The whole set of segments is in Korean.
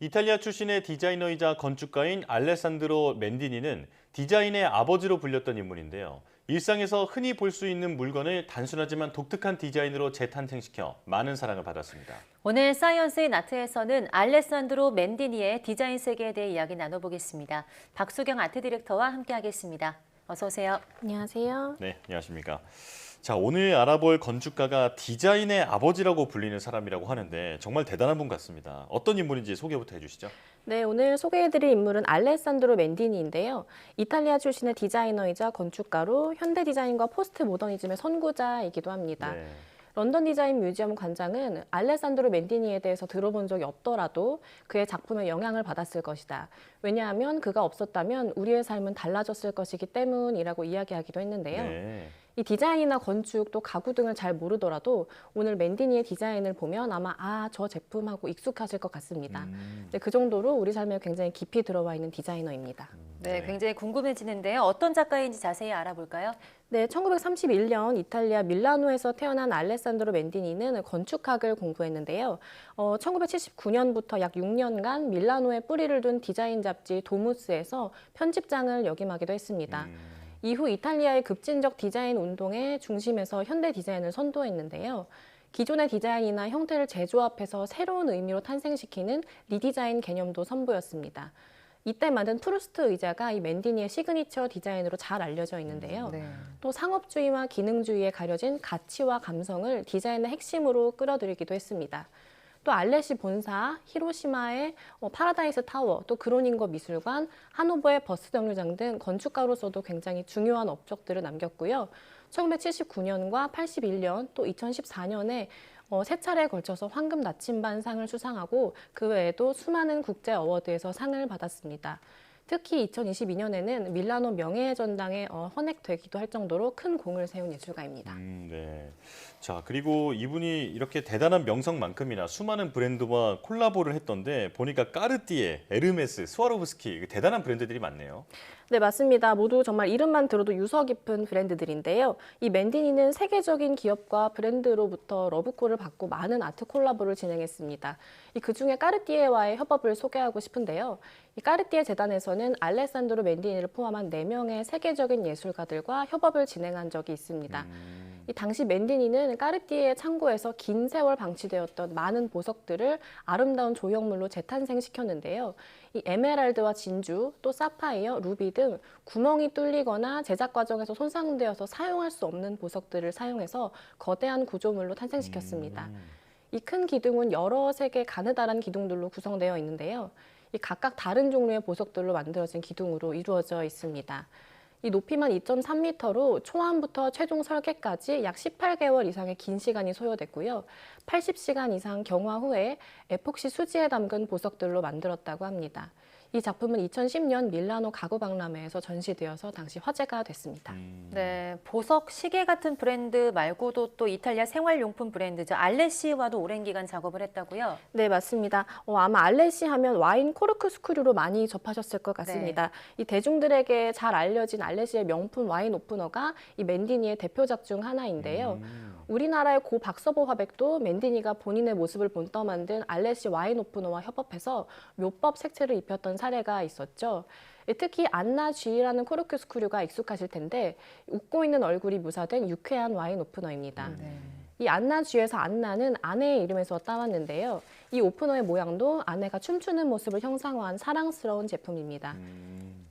이탈리아 출신의 디자이너이자 건축가인 알레산드로 맨디니는 디자인의 아버지로 불렸던 인물인데요. 일상에서 흔히 볼 수 있는 물건을 단순하지만 독특한 디자인으로 재탄생시켜 많은 사랑을 받았습니다. 오늘 사이언스 인 아트에서는 알레산드로 맨디니의 디자인 세계에 대해 이야기 나눠보겠습니다. 박수경 아트 디렉터와 함께하겠습니다. 어서 오세요. 안녕하세요. 네, 안녕하십니까. 자, 오늘 알아볼 건축가가 디자인의 아버지라고 불리는 사람이라고 하는데 정말 대단한 분 같습니다. 어떤 인물인지 소개부터 해주시죠. 네, 오늘 소개해드릴 인물은 알레산드로 맨디니인데요. 이탈리아 출신의 디자이너이자 건축가로 현대 디자인과 포스트 모더니즘의 선구자이기도 합니다. 네. 런던 디자인 뮤지엄 관장은 알레산드로 맨디니에 대해서 들어본 적이 없더라도 그의 작품에 영향을 받았을 것이다. 왜냐하면 그가 없었다면 우리의 삶은 달라졌을 것이기 때문이라고 이야기하기도 했는데요. 네. 이 디자인이나 건축 또 가구 등을 잘 모르더라도 오늘 맨디니의 디자인을 보면 아마 저 제품하고 익숙하실 것 같습니다. 네, 그 정도로 우리 삶에 굉장히 깊이 들어와 있는 디자이너입니다. 네, 굉장히 궁금해지는데요. 어떤 작가인지 자세히 알아볼까요? 네, 1931년 이탈리아 밀라노에서 태어난 알레산드로 맨디니는 건축학을 공부했는데요. 1979년부터 약 6년간 밀라노에 뿌리를 둔 디자인 잡지 도무스에서 편집장을 역임하기도 했습니다. 이후 이탈리아의 급진적 디자인 운동의 중심에서 현대 디자인을 선도했는데요. 기존의 디자인이나 형태를 재조합해서 새로운 의미로 탄생시키는 리디자인 개념도 선보였습니다. 이때 만든 프루스트 의자가 이 맨디니의 시그니처 디자인으로 잘 알려져 있는데요. 또 상업주의와 기능주의에 가려진 가치와 감성을 디자인의 핵심으로 끌어들이기도 했습니다. 또 알레시 본사, 히로시마의 파라다이스 타워, 또 그로닝거 미술관, 하노버의 버스 정류장 등 건축가로서도 굉장히 중요한 업적들을 남겼고요. 1979년과 81년 또 2014년에 세 차례에 걸쳐서 황금 나침반상을 수상하고 그 외에도 수많은 국제 어워드에서 상을 받았습니다. 특히 2022년에는 밀라노 명예의 전당에 헌액되기도 할 정도로 큰 공을 세운 예술가입니다. 네. 자, 그리고 이분이 이렇게 대단한 명성만큼이나 수많은 브랜드와 콜라보를 했던데 보니까 까르띠에, 에르메스, 스와로브스키 대단한 브랜드들이 많네요. 네, 맞습니다. 모두 정말 이름만 들어도 유서 깊은 브랜드들인데요. 이 맨디니는 세계적인 기업과 브랜드로부터 러브콜을 받고 많은 아트 콜라보를 진행했습니다. 그중에 까르띠에와의 협업을 소개하고 싶은데요. 이 까르띠에 재단에서는 알레산드로 맨디니를 포함한 4명의 세계적인 예술가들과 협업을 진행한 적이 있습니다. 이 당시 맨디니는 까르띠에 창고에서 긴 세월 방치되었던 많은 보석들을 아름다운 조형물로 재탄생시켰는데요. 이 에메랄드와 진주, 또 사파이어, 루비 등 구멍이 뚫리거나 제작 과정에서 손상되어서 사용할 수 없는 보석들을 사용해서 거대한 구조물로 탄생시켰습니다. 이 큰 기둥은 여러 색의 가느다란 기둥들로 구성되어 있는데요. 이 각각 다른 종류의 보석들로 만들어진 기둥으로 이루어져 있습니다. 이 높이만 2.3m로 초안부터 최종 설계까지 약 18개월 이상의 긴 시간이 소요됐고요. 80시간 이상 경화 후에 에폭시 수지에 담근 보석들로 만들었다고 합니다. 이 작품은 2010년 밀라노 가구박람회에서 전시되어서 당시 화제가 됐습니다. 네, 보석, 시계 같은 브랜드 말고도 또 이탈리아 생활용품 브랜드죠. 알레시와도 오랜 기간 작업을 했다고요? 네, 맞습니다. 아마 알레시 하면 와인 코르크스크류로 많이 접하셨을 것 같습니다. 네. 이 대중들에게 잘 알려진 알레시의 명품 와인 오프너가 이 맨디니의 대표작 중 하나인데요. 우리나라의 고 박서보 화백도 맨디니가 본인의 모습을 본떠 만든 알레시 와인 오프너와 협업해서 묘법 색채를 입혔던 사례가 있었죠. 특히 안나 G라는 코르크스크류가 익숙하실 텐데 웃고 있는 얼굴이 묘사된 유쾌한 와인 오프너입니다. 이 안나 G에서 안나는 아내의 이름에서 따왔는데요. 이 오프너의 모양도 아내가 춤추는 모습을 형상화한 사랑스러운 제품입니다.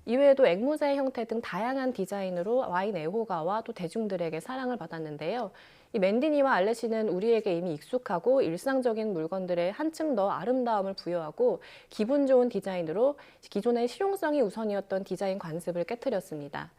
이외에도 앵무새 형태 등 다양한 디자인으로 와인 애호가와 또 대중들에게 사랑을 받았는데요. 이 맨디니와 알레시는 우리에게 이미 익숙하고 일상적인 물건들에 한층 더 아름다움을 부여하고 기분 좋은 디자인으로 기존의 실용성이 우선이었던 디자인 관습을 깨트렸습니다.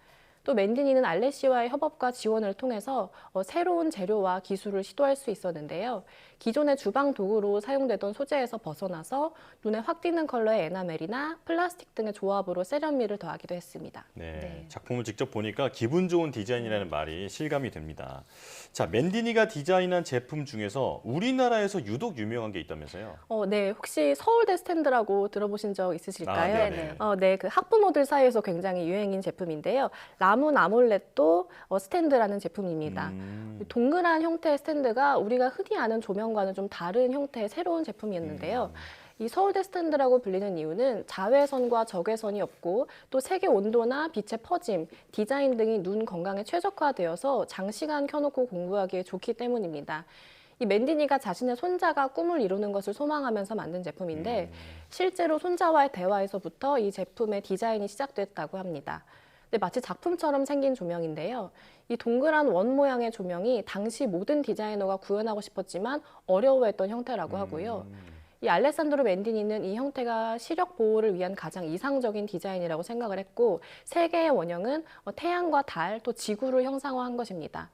또 맨디니는 알레시와의 협업과 지원을 통해서 새로운 재료와 기술을 시도할 수 있었는데요. 기존의 주방 도구로 사용되던 소재에서 벗어나서 눈에 확 띄는 컬러의 에나멜이나 플라스틱 등의 조합으로 세련미를 더하기도 했습니다. 네, 작품을 직접 보니까 기분 좋은 디자인이라는 말이 실감이 됩니다. 자, 맨디니가 디자인한 제품 중에서 우리나라에서 유독 유명한 게 있다면서요? 네, 혹시 서울대 스탠드라고 들어보신 적 있으실까요? 네네. 네, 그 학부모들 사이에서 굉장히 유행인 제품인데요. 라문 아몰레또 스탠드라는 제품입니다. 동그란 형태의 스탠드가 우리가 흔히 아는 조명과는 좀 다른 형태의 새로운 제품이었는데요. 이 서울대 스탠드라고 불리는 이유는 자외선과 적외선이 없고 또 색의 온도나 빛의 퍼짐, 디자인 등이 눈 건강에 최적화되어서 장시간 켜놓고 공부하기에 좋기 때문입니다. 이 맨디니가 자신의 손자가 꿈을 이루는 것을 소망하면서 만든 제품인데 실제로 손자와의 대화에서부터 이 제품의 디자인이 시작됐다고 합니다. 네, 마치 작품처럼 생긴 조명인데요. 이 동그란 원 모양의 조명이 당시 모든 디자이너가 구현하고 싶었지만 어려워했던 형태라고 하고요. 이 알레산드로 맨디니는 이 형태가 시력 보호를 위한 가장 이상적인 디자인이라고 생각을 했고 세 개의 원형은 태양과 달, 또 지구를 형상화한 것입니다.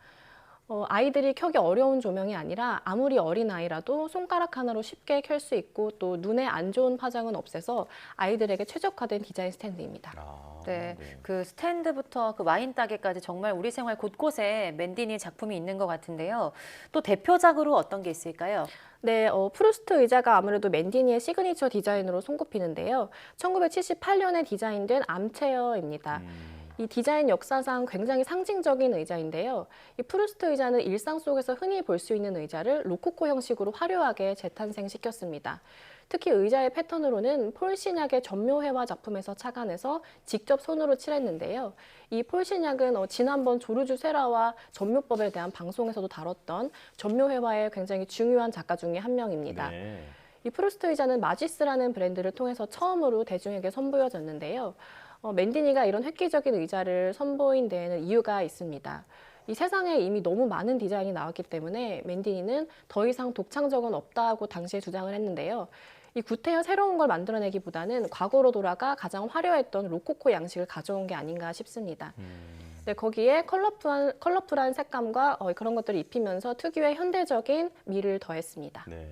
아이들이 켜기 어려운 조명이 아니라 아무리 어린 아이라도 손가락 하나로 쉽게 켤 수 있고 또 눈에 안 좋은 파장은 없애서 아이들에게 최적화된 디자인 스탠드입니다. 네, 그 스탠드부터 그 와인 따개까지 정말 우리 생활 곳곳에 맨디니 작품이 있는 것 같은데요. 또 대표작으로 어떤 게 있을까요? 네, 프루스트 의자가 아무래도 맨디니의 시그니처 디자인으로 손꼽히는데요. 1978년에 디자인된 암체어입니다. 이 디자인 역사상 굉장히 상징적인 의자인데요. 이 프루스트 의자는 일상 속에서 흔히 볼 수 있는 의자를 로코코 형식으로 화려하게 재탄생시켰습니다. 특히 의자의 패턴으로는 폴 시냑의 전묘회화 작품에서 착안해서 직접 손으로 칠했는데요. 이 폴 시냑은 지난번 조르주 세라와 전묘법에 대한 방송에서도 다뤘던 전묘회화의 굉장히 중요한 작가 중에 한 명입니다. 네. 이 프루스트 의자는 마지스라는 브랜드를 통해서 처음으로 대중에게 선보여졌는데요. 맨디니가 이런 획기적인 의자를 선보인 데에는 이유가 있습니다. 이 세상에 이미 너무 많은 디자인이 나왔기 때문에 맨디니는 더 이상 독창적은 없다고 당시에 주장을 했는데요. 이 구태여 새로운 걸 만들어내기보다는 과거로 돌아가 가장 화려했던 로코코 양식을 가져온 게 아닌가 싶습니다. 네, 거기에 컬러풀한 색감과 그런 것들을 입히면서 특유의 현대적인 미를 더했습니다. 네.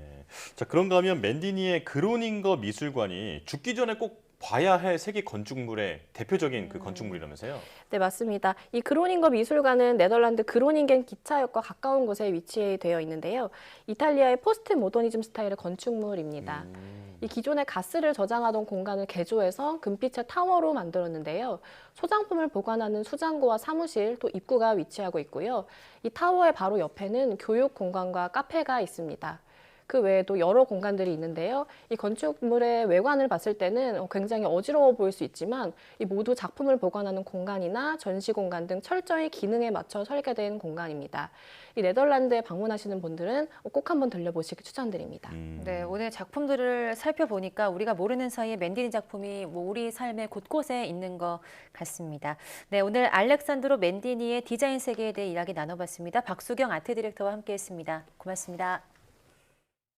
자, 그런가 하면 맨디니의 그로닝거 미술관이 죽기 전에 꼭 봐야 할 세계 건축물의 대표적인 그 건축물이라면서요? 네, 맞습니다. 이 그로닝거 미술관은 네덜란드 그로닝겐 기차역과 가까운 곳에 위치되어 있는데요. 이탈리아의 포스트 모더니즘 스타일의 건축물입니다. 이 기존의 가스를 저장하던 공간을 개조해서 금빛의 타워로 만들었는데요. 소장품을 보관하는 수장고와 사무실, 또 입구가 위치하고 있고요. 이 타워의 바로 옆에는 교육 공간과 카페가 있습니다. 그 외에도 여러 공간들이 있는데요. 이 건축물의 외관을 봤을 때는 굉장히 어지러워 보일 수 있지만 이 모두 작품을 보관하는 공간이나 전시 공간 등 철저히 기능에 맞춰 설계된 공간입니다. 이 네덜란드에 방문하시는 분들은 꼭 한번 들려보시기 추천드립니다. 네, 오늘 작품들을 살펴보니까 우리가 모르는 사이에 맨디니 작품이 뭐 우리 삶의 곳곳에 있는 것 같습니다. 네, 오늘 알렉산드로 맨디니의 디자인 세계에 대해 이야기 나눠봤습니다. 박수경 아트 디렉터와 함께했습니다. 고맙습니다.